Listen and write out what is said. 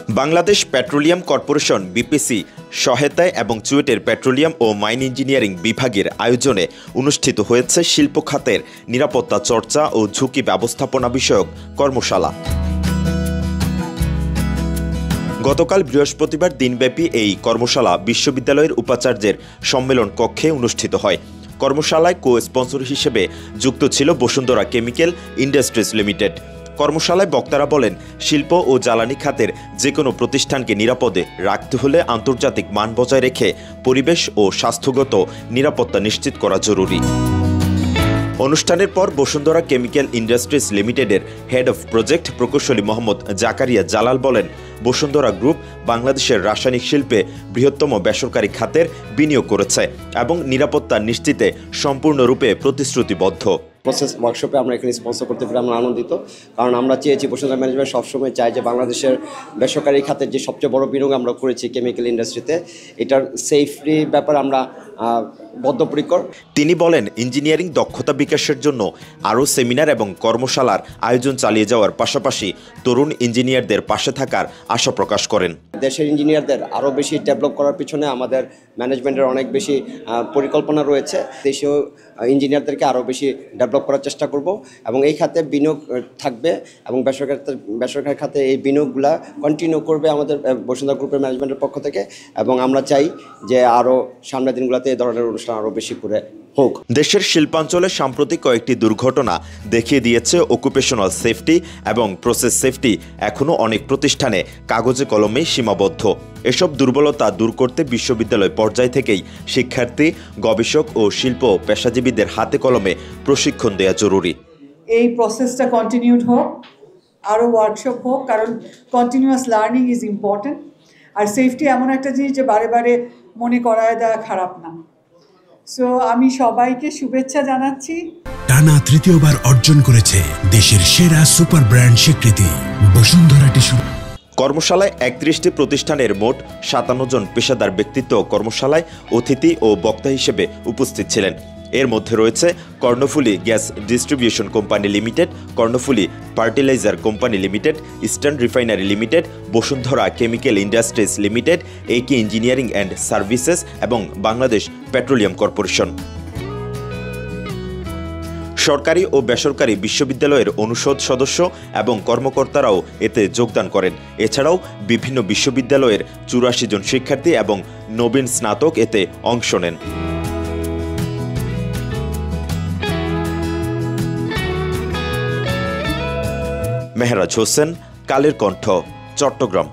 Bangladesh petroleum corporation BPC সহায়তায় এবং চুয়েটের petroleum ও mine engineering বিভাগের আয়োজনে অনুষ্ঠিত হয়েছে শিল্প খাতের নিরাপত্তা চর্চা ও ঝুঁকি ব্যবস্থাপনা বিষয়ক কর্মশালা। গতকাল বৃহস্পতিবার দিনব্যাপী এই কর্মশালা বিশ্ববিদ্যালয়ের উপাচার্যের সম্মেলন কক্ষে অনুষ্ঠিত হয়। কর্মশালায় কো-স্পন্সর হিসেবে যুক্ত ছিল বসুন্ধরা কেমিক্যাল ইন্ডাস্ট্রিজ লিমিটেড। কর্মশালায় বক্তারা বলেন, শিল্প ও জ্বালানি খাতের যে কোনো প্রতিষ্ঠানকে নিরাপদে রাখতে হলে আন্তর্জাতিক মান বজায় রেখে পরিবেশ ও স্বাস্থ্যগত নিরাপত্তা নিশ্চিত করা জরুরি। অনুষ্ঠানের পর বসুন্ধরা কেমিক্যাল ইন্ডাস্ট্রিজ লিমিটেডের হেড অফ প্রজেক্ট প্রকৌশলী মোহাম্মদ জাকারিয়া জালাল বলেন, বসুন্ধরা গ্রুপ বাংলাদেশের রাসায়নিক শিল্পে বৃহত্তম বেসরকারি খাতের বিনিয়োগ করেছে এবং নিরাপত্তা নিশ্চিতে সম্পূর্ণরূপে প্রতিশ্রুতিবদ্ধ। প্রসেস ওয়ার্কশপে আমরা এখানে স্পন্সর করতে পেরে আমরা আনন্দিত, কারণ আমরা চেয়েছি বসুন্ধরা ম্যানেজমেন্ট সবসময় চাই যে বাংলাদেশের বেসরকারি খাতের যে সবচেয়ে বড় বিনিয়োগ আমরা করেছি কেমিক্যাল ইন্ডাস্ট্রিতে, এটার সেফটি ব্যাপার আমরা বদ্ধপরিকর। তিনি বলেন, ইঞ্জিনিয়ারিং দক্ষতা বিকাশের জন্য আরও সেমিনার এবং কর্মশালার আয়োজন চালিয়ে যাওয়ার পাশাপাশি তরুণ ইঞ্জিনিয়ারদের পাশে থাকার আশা প্রকাশ করেন। দেশের ইঞ্জিনিয়ারদের আরও বেশি ডেভেলপ করার পিছনে আমাদের ম্যানেজমেন্টের অনেক বেশি পরিকল্পনা রয়েছে। দেশীয় ইঞ্জিনিয়ারদেরকে আরও বেশি ডেভেলপ করার চেষ্টা করব এবং এই খাতে বিনিয়োগ থাকবে এবং বেসরকারি খাতে এই বিনিয়োগগুলা কন্টিনিউ করবে আমাদের বসুন্ধরা গ্রুপের ম্যানেজমেন্টের পক্ষ থেকে, এবং আমরা চাই যে আরও সামনের দিনগুলোতে এই ধরনের অনুষ্ঠান আরও বেশি করে হোক। দেশের শিল্পাঞ্চলে সাম্প্রতিক কয়েকটি দুর্ঘটনা দেখিয়ে দিয়েছে অকুপেশনাল সেফটি এবং প্রসেস সেফটি এখনও অনেক প্রতিষ্ঠানে কাগজে কলমে সীমাবদ্ধ। এসব দুর্বলতা দূর করতে বিশ্ববিদ্যালয় পর্যায় থেকেই শিক্ষার্থী, গবেষক ও শিল্প পেশাজীবীদের হাতে কলমে প্রশিক্ষণ দেওয়া জরুরি। এই প্রসেসটা কন্টিনিউড হোক, আরও ওয়ার্কশপ হোক, কারণ কন্টিনিউয়াস লার্নিং ইজ ইম্পর্টেন্ট। আর সেফটি এমন একটা জিনিস যে বারে বারে মনে করায় দেওয়া খারাপ না। সো আমি সবাইকে শুভেচ্ছা জানাচ্ছি। টানা তৃতীয়বার অর্জন করেছে দেশের সেরা সুপার ব্র্যান্ড স্বীকৃতি বসুন্ধরা টিস্যু। কর্মশালায় ৩১টি প্রতিষ্ঠানের মোট ৫৭ জন পেশাদার ব্যক্তিত্ব কর্মশালায় অতিথি ও বক্তা হিসেবে উপস্থিত ছিলেন। এর মধ্যে রয়েছে Karnaphuli gas distribution company limited, Karnaphuli fertiliser company limited, eastern refinery limited, Bashundhara chemical industries limited, একে ইঞ্জিনিয়ারিং অ্যান্ড সার্ভিসেস এবং বাংলাদেশ পেট্রোলিয়াম কর্পোরেশন। সরকারি ও বেসরকারি বিশ্ববিদ্যালয়ের অনুষদ সদস্য এবং কর্মকর্তারাও এতে যোগদান করেন। এছাড়াও বিভিন্ন বিশ্ববিদ্যালয়ের ৮৪ জন শিক্ষার্থী এবং নবীন স্নাতক এতে অংশ নেন। মেহরাজ হোসেন, কালের কণ্ঠ, চট্টগ্রাম।